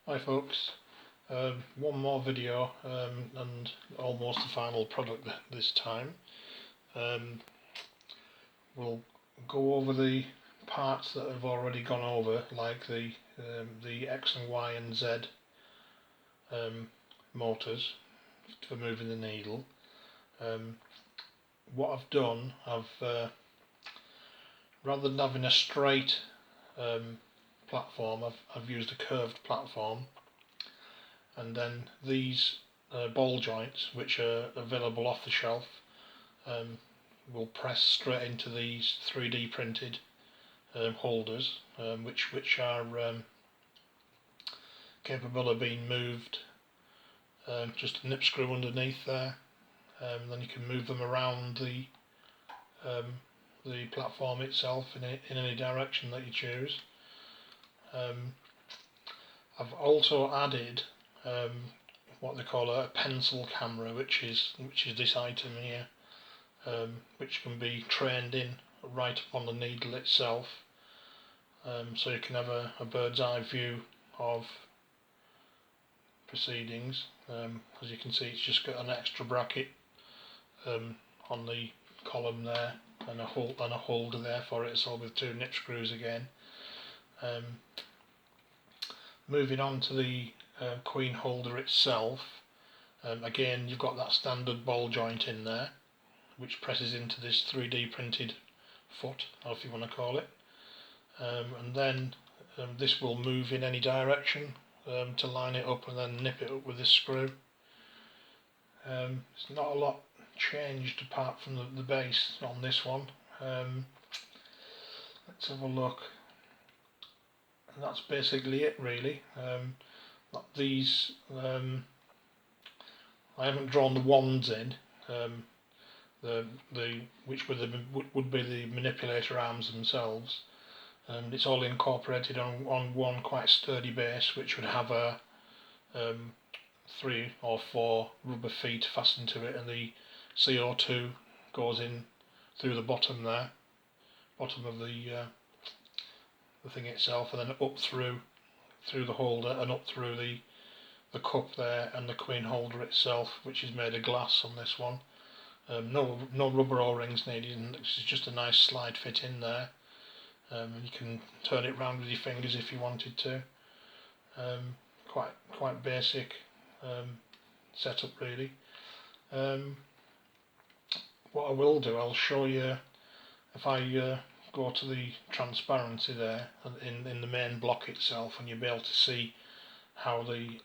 Hi folks, one more video and almost the final product this time. We'll go over the parts that I've already gone over, like the X and Y and Z motors for moving the needle. What I've done, rather than having a straight platform, I've used a curved platform, and then these ball joints, which are available off the shelf, will press straight into these 3D printed holders, which are capable of being moved. Just a nip screw underneath there, then you can move them around the platform itself in any direction that you choose. I've also added what they call a pencil camera, which is this item here, which can be trained in right up on the needle itself, so you can have a bird's eye view of proceedings. As you can see, it's just got an extra bracket on the column there, and a holder there for it, so with two nip screws again. Moving on to the queen holder itself, again you've got that standard ball joint in there, which presses into this 3D printed foot, or if you want to call it, and then this will move in any direction to line it up and then nip it up with this screw. It's not a lot changed apart from the base on this one. Let's have a look. And that's basically it, really. These I haven't drawn the wands in, which would be the manipulator arms themselves. It's all incorporated on one quite sturdy base, which would have a 3 or 4 rubber feet fastened to it, and the CO2 goes in through the bottom there, bottom of the thing itself, and then up through the holder and up through the cup there, and the queen holder itself, which is made of glass on this one. No rubber O-rings needed, and it's just a nice slide fit in there. You can turn it round with your fingers if you wanted to. Quite basic setup, really. What I will do, I'll show you, if I go to the transparency there in the main block itself, and you'll be able to see how the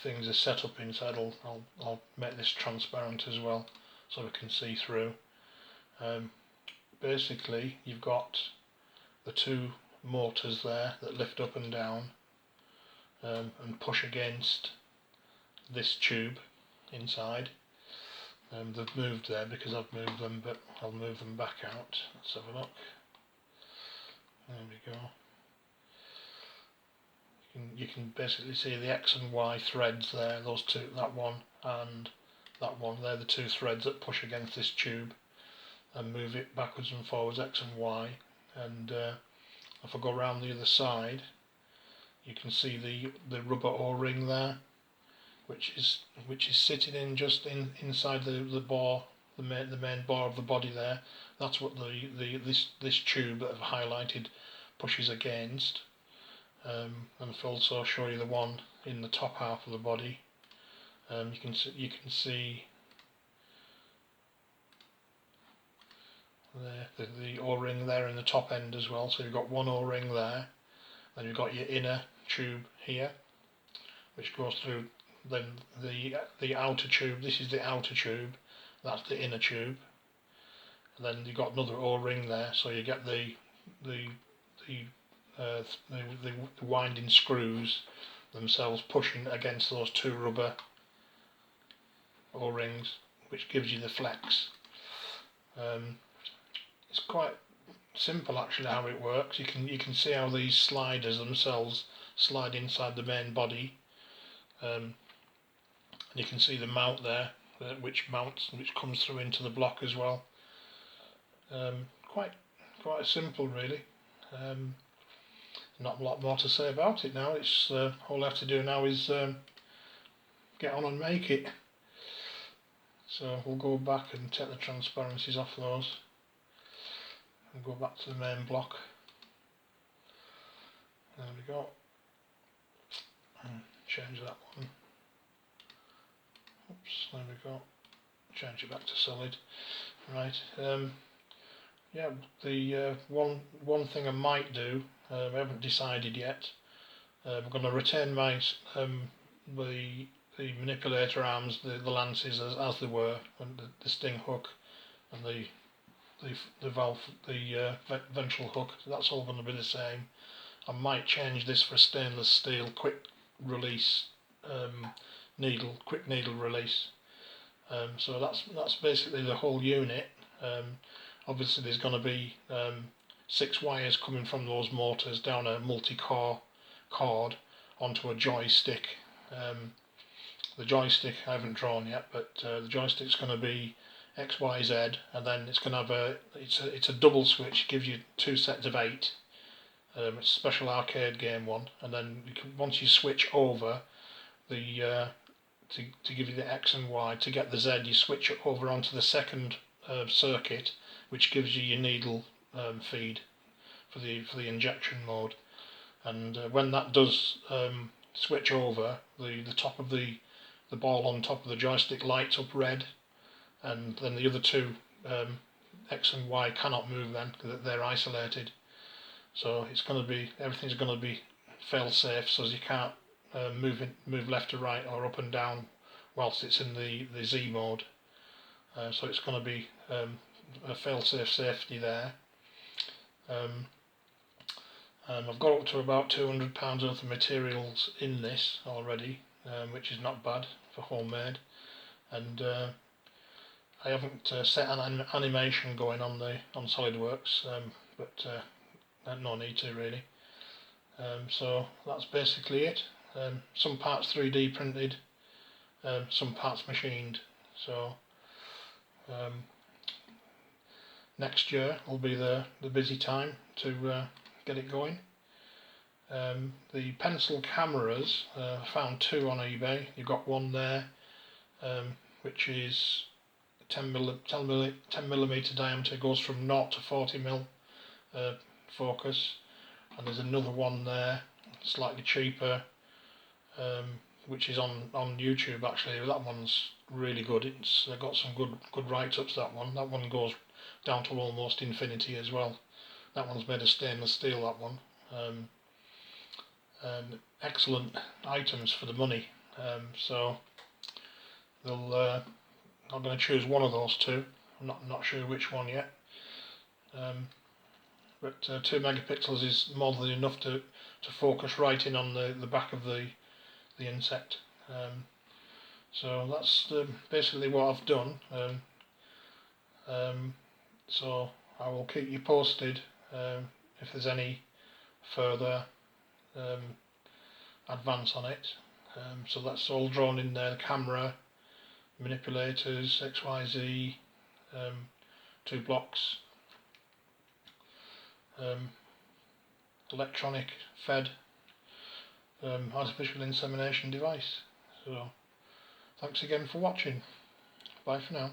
things are set up inside. I'll make this transparent as well, so we can see through. Basically, you've got the two motors there that lift up and down and push against this tube inside. They've moved there because I've moved them, but I'll move them back out. Let's have a look. There we go. You can basically see the X and Y threads there, those two, that one and that one. They're the two threads that push against this tube and move it backwards and forwards, X and Y. And if I go around the other side, you can see the rubber O-ring there, which is sitting in just inside the bore, the main bore of the body there. That's what this tube that I've highlighted pushes against. And I'll also show you the one in the top half of the body. You can see the O-ring there in the top end as well. So you've got one O-ring there, then you've got your inner tube here, which goes through. Then the outer tube. This is the outer tube. That's the inner tube. And then you've got another O-ring there, so you get the winding screws themselves pushing against those two rubber O-rings, which gives you the flex. It's quite simple actually how it works. You can see how these sliders themselves slide inside the main body. And you can see the mount there, which comes through into the block as well. Quite simple, really. not a lot more to say about it now. It's all I have to do now is get on and make it. So we'll go back and take the transparencies off those and go back to the main block. There we go. And change that one. Oops, there we go. Change it back to solid. Right. Yeah. The one thing I might do, I haven't decided yet. I'm going to retain my the manipulator arms, the lances as they were, and the sting hook, and the valve, the ventral hook. That's all going to be the same. I might change this for a stainless steel quick release quick needle release. So that's basically the whole unit. Obviously, there's going to be 6 wires coming from those motors down a multi-core cord onto a joystick. The joystick I haven't drawn yet, but the joystick's going to be X, Y, Z, and then it's going to have it's a double switch. Gives you 2 sets of 8. It's a special arcade game one, and then once you switch over the to give you the X and Y, to get the Z, you switch it over onto the second circuit, which gives you your needle feed for the injection mode. And when that does switch over, the top of the ball on top of the joystick lights up red, and then the other 2 X and Y cannot move then because they're isolated. So it's going to be, everything's going to be fail safe, so you can't move left to right or up and down whilst it's in the Z mode. So it's going to be a fail safe safety there. I've got up to about £200 worth of materials in this already, which is not bad for homemade, and I haven't set an animation going on Solidworks, but no need to really. So that's basically it. Some parts 3D printed, some parts machined. So next year will be the busy time to get it going. The pencil cameras, I found 2 on eBay. You've got one there, which is 10mm diameter, goes from 0 to 40mm focus, and there's another one there, slightly cheaper, which is on YouTube actually. That one's really good. It's got some good write-ups. That one goes down to almost infinity as well. That one's made of stainless steel. That one. Excellent items for the money. So they'll. I'm going to choose one of those 2. I'm not sure which one yet. But 2 megapixels is more than enough to focus right in on the back of the insect. So that's basically what I've done. So I will keep you posted if there's any further advance on it. So that's all drawn in there: the camera, manipulators, XYZ, 2 blocks, electronic fed artificial insemination device. So thanks again for watching. Bye for now.